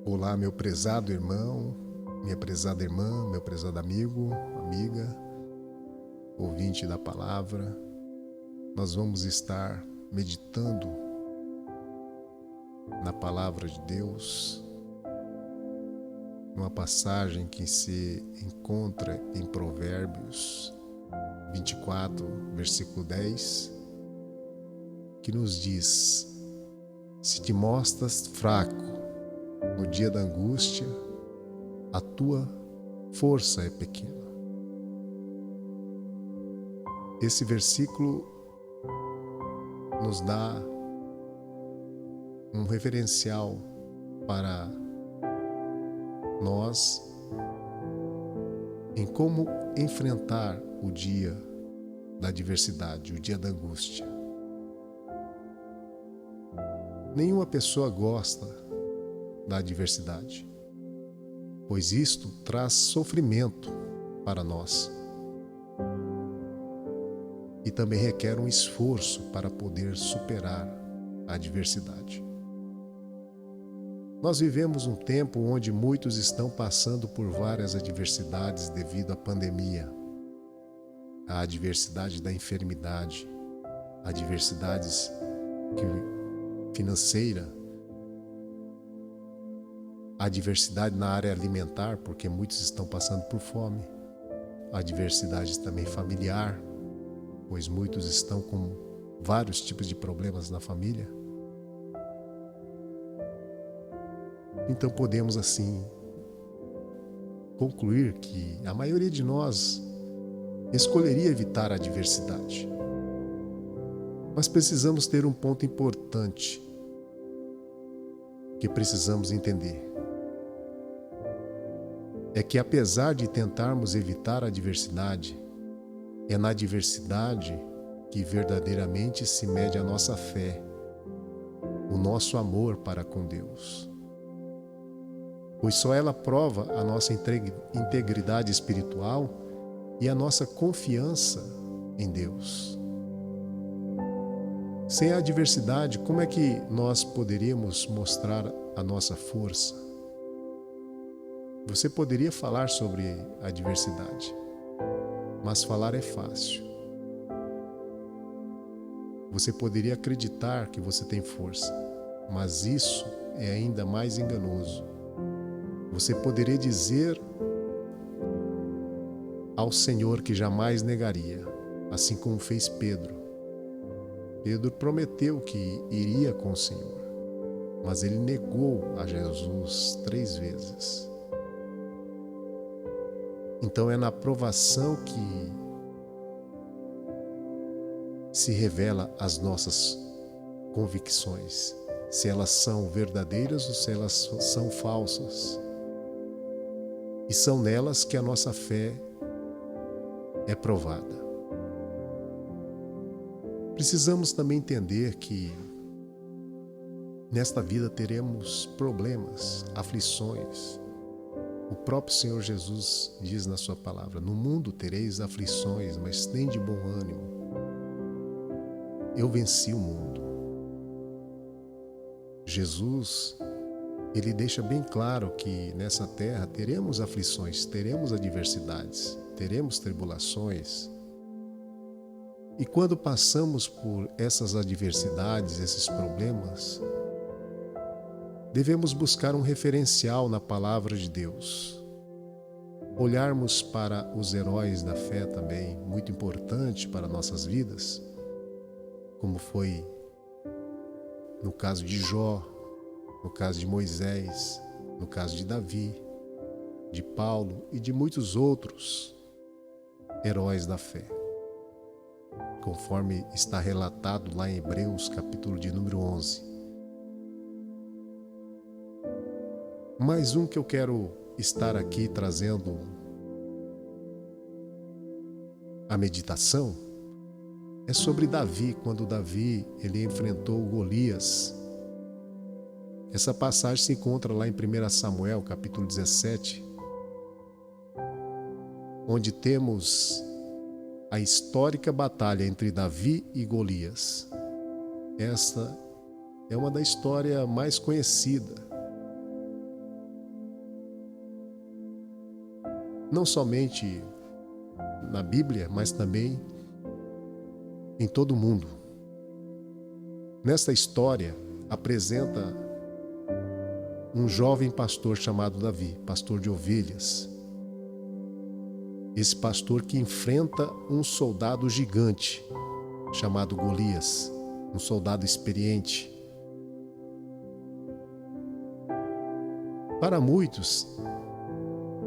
Olá, meu prezado irmão, minha prezada irmã, meu prezado amigo, amiga, ouvinte da palavra. Nós vamos estar meditando na palavra de Deus, numa passagem que se encontra em Provérbios 24, versículo 10, que nos diz: se te mostras fraco no dia da angústia, a tua força é pequena. Esse versículo nos dá um referencial para nós em como enfrentar o dia da adversidade, o dia da angústia. Nenhuma pessoa gosta da adversidade, pois isto traz sofrimento para nós e também requer um esforço para poder superar a adversidade. Nós vivemos um tempo onde muitos estão passando por várias adversidades devido à pandemia, a adversidade da enfermidade, adversidades financeira, a adversidade na área alimentar, porque muitos estão passando por fome, a adversidade também familiar, pois muitos estão com vários tipos de problemas na família. Então podemos assim concluir que a maioria de nós escolheria evitar a adversidade. Mas precisamos ter um ponto importante que precisamos entender. É que apesar de tentarmos evitar a adversidade, é na adversidade que verdadeiramente se mede a nossa fé, o nosso amor para com Deus. Pois só ela prova a nossa integridade espiritual e a nossa confiança em Deus. Sem a adversidade, como é que nós poderíamos mostrar a nossa força? Você poderia falar sobre a adversidade, mas falar é fácil. Você poderia acreditar que você tem força, mas isso é ainda mais enganoso. Você poderia dizer ao Senhor que jamais negaria, assim como fez Pedro. Pedro prometeu que iria com o Senhor, mas ele negou a Jesus 3 vezes. Então é na provação que se revela as nossas convicções, se elas são verdadeiras ou se elas são falsas. E são nelas que a nossa fé é provada. Precisamos também entender que nesta vida teremos problemas, aflições. O próprio Senhor Jesus diz na sua palavra: no mundo tereis aflições, mas tende bom ânimo. Eu venci o mundo. Jesus, ele deixa bem claro que nessa terra teremos aflições, teremos adversidades, teremos tribulações. E quando passamos por essas adversidades, esses problemas, devemos buscar um referencial na palavra de Deus. Olharmos para os heróis da fé também, muito importante para nossas vidas, como foi no caso de Jó, no caso de Moisés, no caso de Davi, de Paulo e de muitos outros heróis da fé, conforme está relatado lá em Hebreus, capítulo de número 11. Mais um que eu quero estar aqui trazendo a meditação é sobre Davi, quando Davi ele enfrentou Golias. Essa passagem se encontra lá em 1 Samuel, capítulo 17, onde temos a histórica batalha entre Davi e Golias. Esta é uma da história mais conhecida. não somente na Bíblia, mas também em todo o mundo. Nesta história, apresenta um jovem pastor chamado Davi, pastor de ovelhas. Esse pastor que enfrenta um soldado gigante chamado Golias, um soldado experiente. Para muitos,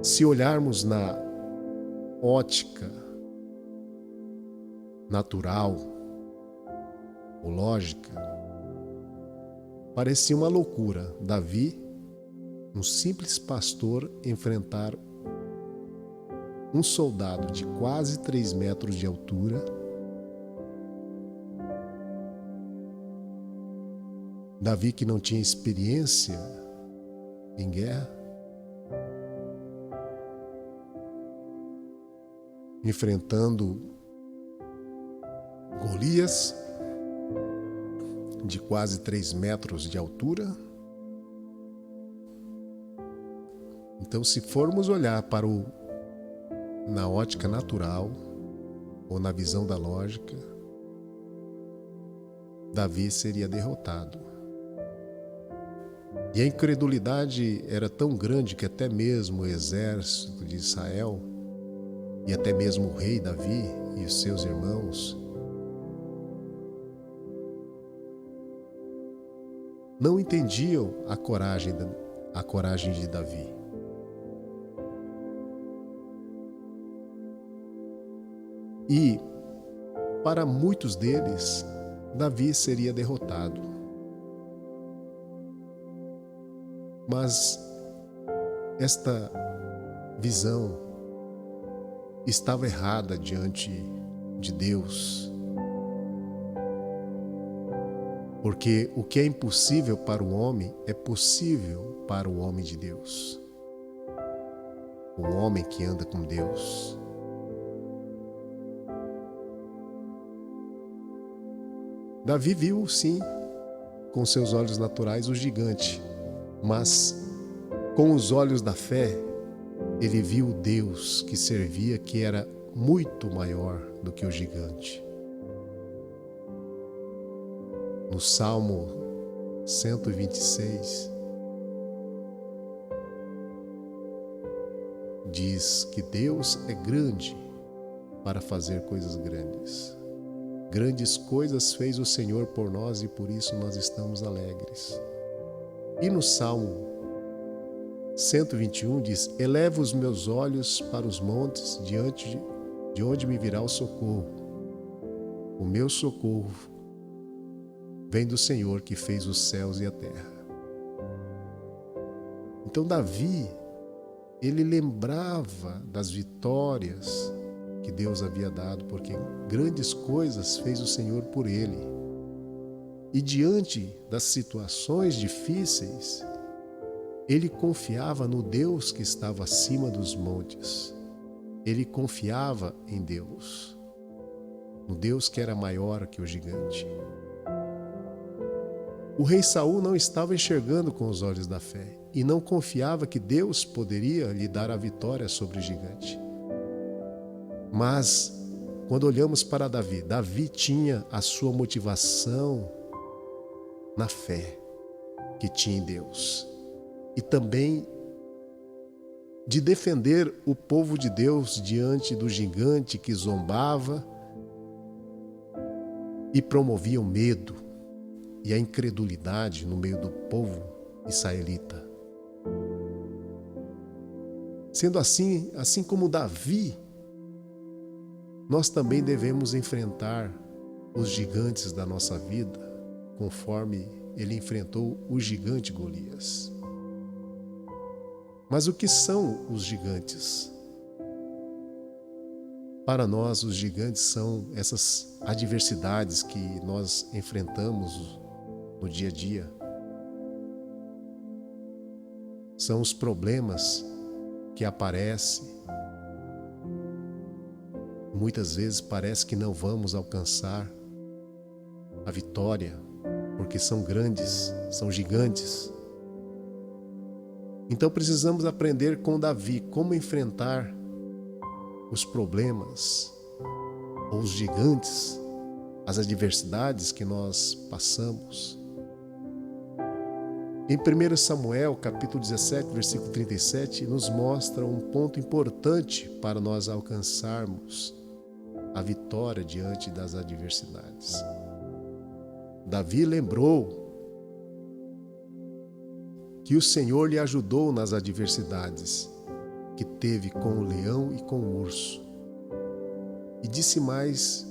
se olharmos na ótica natural ou lógica, parecia uma loucura Davi, um simples pastor, enfrentar um soldado de quase 3 metros de altura, Davi que não tinha experiência em guerra, enfrentando Golias, de quase 3 metros de altura. Então, se formos olhar na ótica natural ou na visão da lógica, Davi seria derrotado. E a incredulidade era tão grande que até mesmo o exército de Israel e até mesmo o rei Davi e os seus irmãos não entendiam a coragem de Davi. E, para muitos deles, Davi seria derrotado. Mas esta visão estava errada diante de Deus. Porque o que é impossível para o homem é possível para o homem de Deus. O homem que anda com Deus. Davi viu, sim, com seus olhos naturais o gigante, mas com os olhos da fé, ele viu o Deus que servia, que era muito maior do que o gigante. No Salmo 126, diz que Deus é grande para fazer coisas grandes. Grandes coisas fez o Senhor por nós e por isso nós estamos alegres. E no Salmo 121 diz: eleva os meus olhos para os montes, diante de onde me virá o socorro. O meu socorro vem do Senhor que fez os céus e a terra. Então Davi, ele lembrava das vitórias que Deus havia dado, porque grandes coisas fez o Senhor por ele. E diante das situações difíceis, ele confiava no Deus que estava acima dos montes. Ele confiava em Deus, no Deus que era maior que o gigante. O rei Saul não estava enxergando com os olhos da fé e não confiava que Deus poderia lhe dar a vitória sobre o gigante. Mas, quando olhamos para Davi, Davi tinha a sua motivação na fé que tinha em Deus. E também de defender o povo de Deus diante do gigante que zombava e promovia o medo e a incredulidade no meio do povo israelita. Sendo assim como Davi, nós também devemos enfrentar os gigantes da nossa vida, conforme ele enfrentou o gigante Golias. Mas o que são os gigantes? Para nós, os gigantes são essas adversidades que nós enfrentamos no dia a dia. São os problemas que aparecem. Muitas vezes parece que não vamos alcançar a vitória, porque são grandes, são gigantes. Então precisamos aprender com Davi como enfrentar os problemas, ou os gigantes, as adversidades que nós passamos. Em 1 Samuel, capítulo 17, versículo 37, nos mostra um ponto importante para nós alcançarmos a vitória diante das adversidades. Davi lembrou que o Senhor lhe ajudou nas adversidades que teve com o leão e com o urso. E disse mais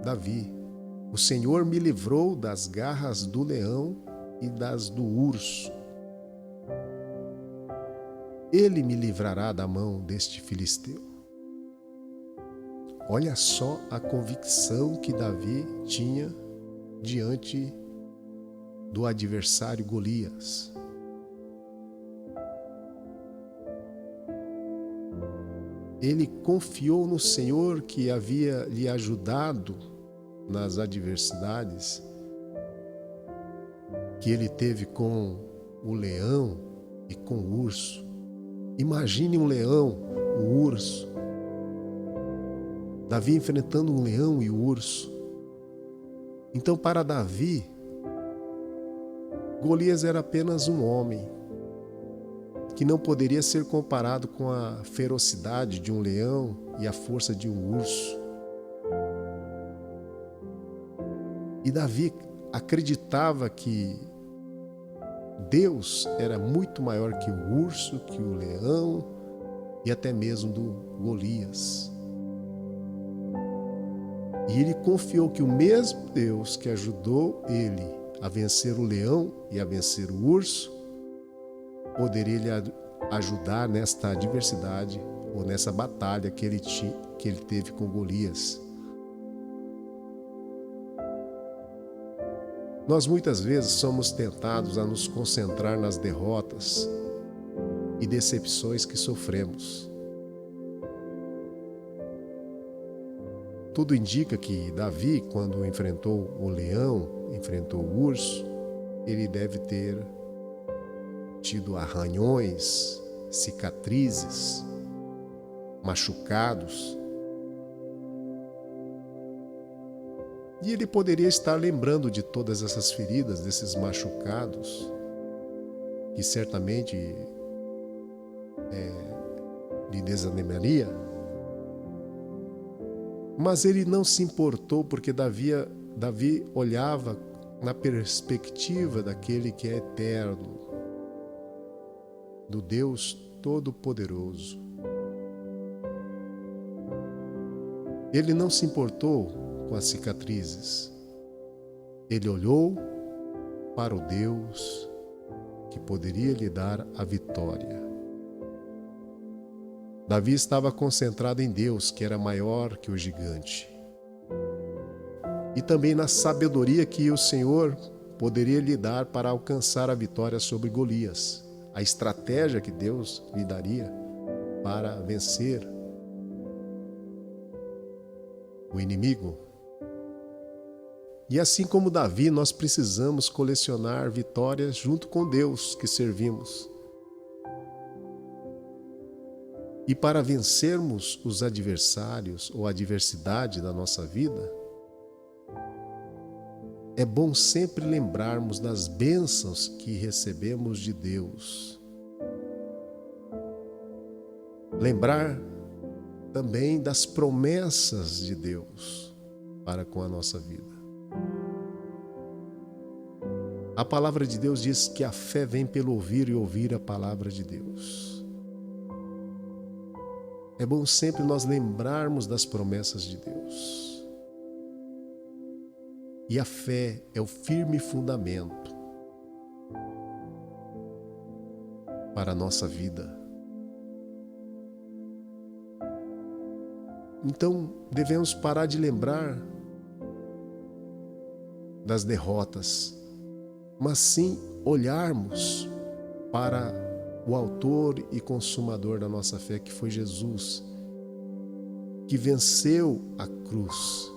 Davi: o Senhor me livrou das garras do leão e das do urso. Ele me livrará da mão deste filisteu. Olha só a convicção que Davi tinha diante do adversário Golias. Ele confiou no Senhor que havia lhe ajudado nas adversidades que ele teve com o leão e com o urso. Imagine um leão, um urso. Davi enfrentando um leão e o urso. Então, para Davi, Golias era apenas um homem que não poderia ser comparado com a ferocidade de um leão e a força de um urso. E Davi acreditava que Deus era muito maior que o urso, que o leão e até mesmo do Golias. E ele confiou que o mesmo Deus que ajudou ele a vencer o leão e a vencer o urso, poderia lhe ajudar nesta adversidade ou nessa batalha que ele teve com Golias. Nós muitas vezes somos tentados a nos concentrar nas derrotas e decepções que sofremos. Tudo indica que Davi, quando enfrentou o leão, enfrentou o urso, ele deve ter tido arranhões, cicatrizes, machucados. E ele poderia estar lembrando de todas essas feridas, desses machucados, que certamente lhe desanimaria. Mas ele não se importou, porque Davi olhava na perspectiva daquele que é eterno, do Deus Todo-Poderoso. Ele não se importou com as cicatrizes. Ele olhou para o Deus que poderia lhe dar a vitória. Davi estava concentrado em Deus, que era maior que o gigante. E também na sabedoria que o Senhor poderia lhe dar para alcançar a vitória sobre Golias. A estratégia que Deus lhe daria para vencer o inimigo. E assim como Davi, nós precisamos colecionar vitórias junto com Deus que servimos. E para vencermos os adversários ou a adversidade da nossa vida, é bom sempre lembrarmos das bênçãos que recebemos de Deus. Lembrar também das promessas de Deus para com a nossa vida. A palavra de Deus diz que a fé vem pelo ouvir e ouvir a palavra de Deus. É bom sempre nós lembrarmos das promessas de Deus. E a fé é o firme fundamento para a nossa vida. Então, devemos parar de lembrar das derrotas, mas sim olharmos para o autor e consumador da nossa fé, que foi Jesus, que venceu a cruz.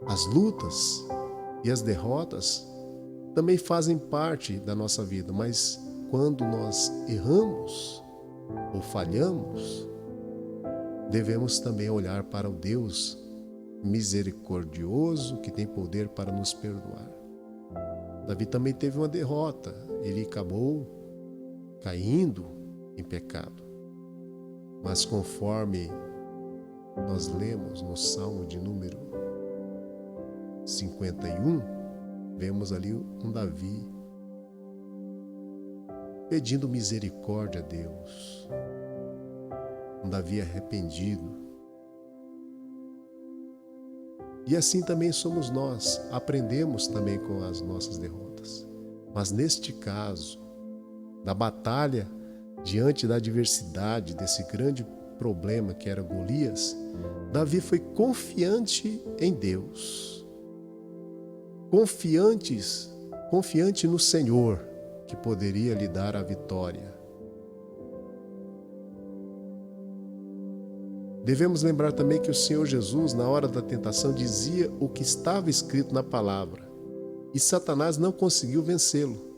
As lutas e as derrotas também fazem parte da nossa vida, mas quando nós erramos ou falhamos, devemos também olhar para o Deus misericordioso que tem poder para nos perdoar. Davi também teve uma derrota, ele acabou caindo em pecado. Mas conforme nós lemos no Salmo de número 51, vemos ali um Davi pedindo misericórdia a Deus, um Davi arrependido. E assim também somos nós, aprendemos também com as nossas derrotas. Mas neste caso, da batalha diante da adversidade, desse grande problema que era Golias, Davi foi confiante em Deus, confiante no Senhor, que poderia lhe dar a vitória. Devemos lembrar também que o Senhor Jesus, na hora da tentação, dizia o que estava escrito na palavra, e Satanás não conseguiu vencê-lo.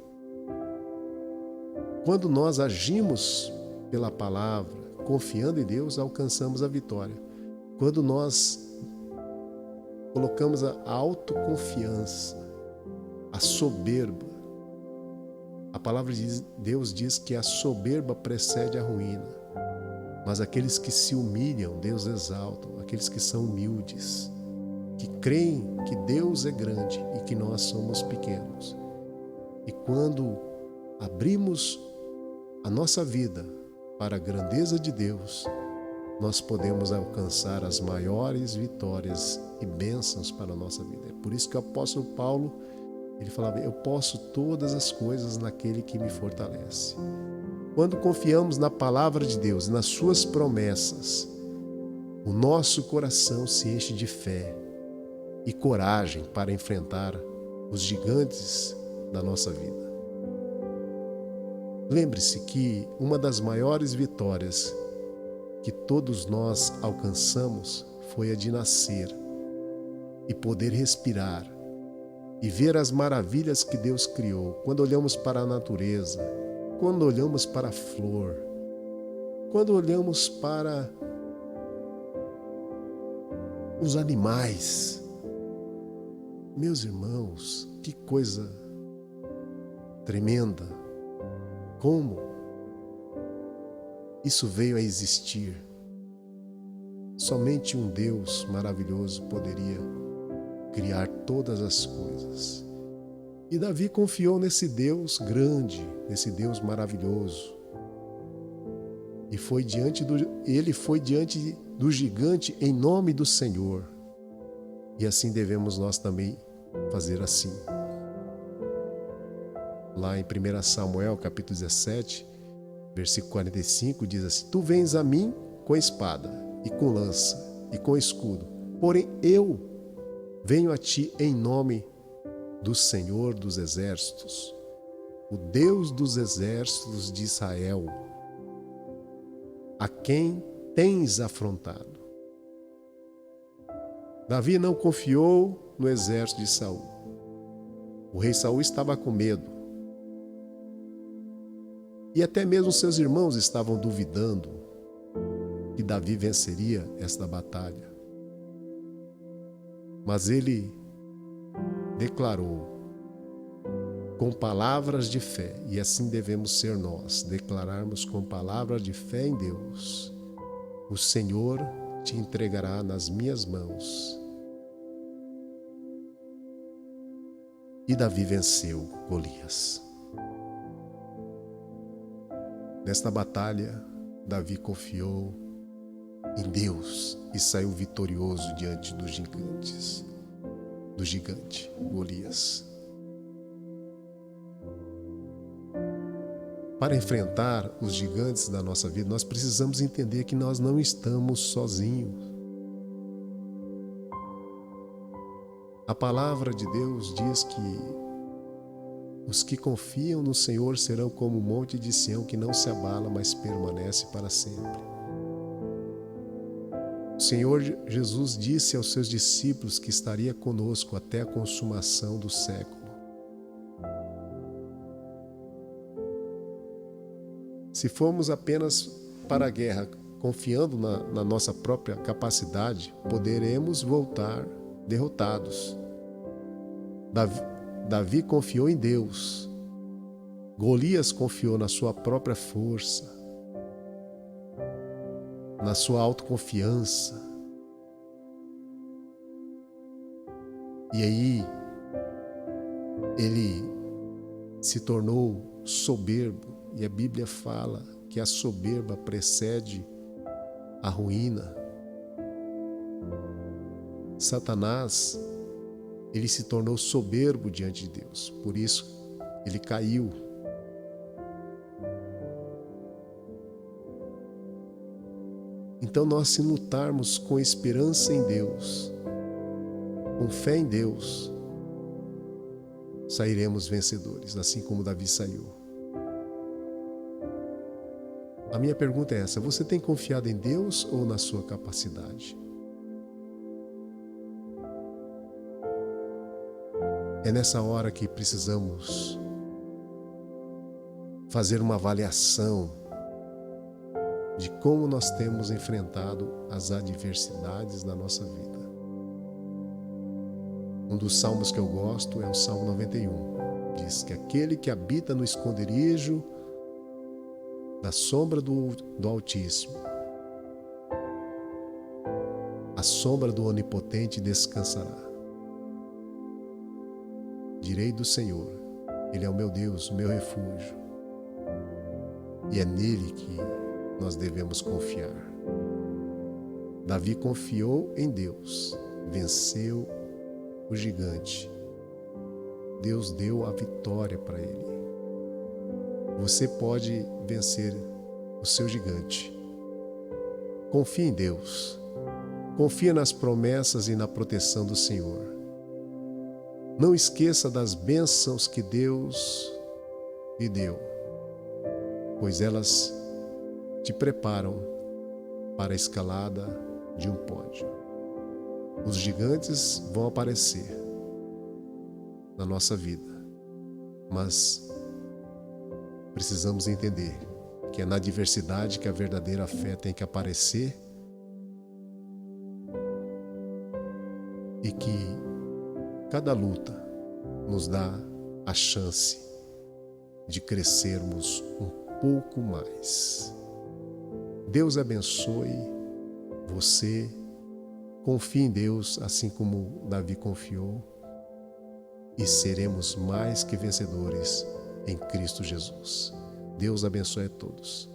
Quando nós agimos pela palavra, confiando em Deus, alcançamos a vitória. Quando nós colocamos a autoconfiança, a soberba, a palavra de Deus diz que a soberba precede a ruína. Mas aqueles que se humilham, Deus exalta. Aqueles que são humildes, que creem que Deus é grande e que nós somos pequenos. E quando abrimos a nossa vida para a grandeza de Deus, nós podemos alcançar as maiores vitórias e bênçãos para a nossa vida. É por isso que o apóstolo Paulo, ele falava: eu posso todas as coisas naquele que me fortalece. Quando confiamos na palavra de Deus, nas suas promessas, o nosso coração se enche de fé e coragem para enfrentar os gigantes da nossa vida. Lembre-se que uma das maiores vitórias que todos nós alcançamos foi a de nascer e poder respirar e ver as maravilhas que Deus criou. Quando olhamos para a natureza, quando olhamos para a flor, quando olhamos para os animais, meus irmãos, que coisa tremenda! Como isso veio a existir? Somente um Deus maravilhoso poderia criar todas as coisas. E Davi confiou nesse Deus grande, nesse Deus maravilhoso. E ele foi diante do gigante em nome do Senhor. E assim devemos nós também fazer assim. Lá em 1 Samuel, capítulo 17, versículo 45, diz assim: tu vens a mim com espada, e com lança, e com escudo, porém eu venho a ti em nome do Senhor dos Exércitos, o Deus dos Exércitos de Israel, a quem tens afrontado. Davi não confiou no exército de Saul. O rei Saul estava com medo. E até mesmo seus irmãos estavam duvidando que Davi venceria esta batalha. Mas ele declarou com palavras de fé, e assim devemos ser nós, declararmos com palavras de fé em Deus: o Senhor te entregará nas minhas mãos. E Davi venceu Golias. Nesta batalha, Davi confiou em Deus e saiu vitorioso diante do gigante Golias. Para enfrentar os gigantes da nossa vida, nós precisamos entender que nós não estamos sozinhos. A palavra de Deus diz que os que confiam no Senhor serão como o monte de Sião, que não se abala, mas permanece para sempre. O Senhor Jesus disse aos seus discípulos que estaria conosco até a consumação do século. Se formos apenas para a guerra confiando na nossa própria capacidade, poderemos voltar derrotados. Davi confiou em Deus. Golias confiou na sua própria força, na sua autoconfiança. E aí, ele se tornou soberbo. E a Bíblia fala que a soberba precede a ruína. Satanás, ele se tornou soberbo diante de Deus. Por isso, ele caiu. Então, nós, se lutarmos com esperança em Deus, com fé em Deus, sairemos vencedores, assim como Davi saiu. A minha pergunta é essa: você tem confiado em Deus ou na sua capacidade? É nessa hora que precisamos fazer uma avaliação de como nós temos enfrentado as adversidades na nossa vida. Um dos salmos que eu gosto é o Salmo 91. Diz que aquele que habita no esconderijo da sombra do Altíssimo, a sombra do Onipotente descansará. Direi do Senhor, Ele é o meu Deus, o meu refúgio, e é nele que nós devemos confiar. Davi confiou em Deus, venceu o gigante. Deus deu a vitória para ele. Você pode vencer o seu gigante. Confie em Deus. Confia nas promessas e na proteção do Senhor. Não esqueça das bênçãos que Deus lhe deu, pois elas te preparam para a escalada de um pódio. Os gigantes vão aparecer na nossa vida, mas precisamos entender que é na adversidade que a verdadeira fé tem que aparecer e que cada luta nos dá a chance de crescermos um pouco mais. Deus abençoe você. Confie em Deus, assim como Davi confiou, e seremos mais que vencedores em Cristo Jesus. Deus abençoe a todos.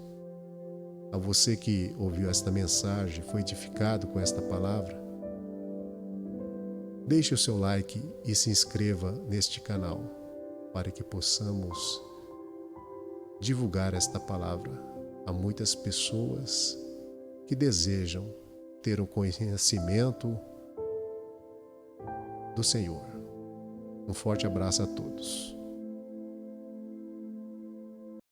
A você que ouviu esta mensagem, foi edificado com esta palavra, deixe o seu like e se inscreva neste canal para que possamos divulgar esta palavra a muitas pessoas que desejam ter um conhecimento do Senhor. Um forte abraço a todos.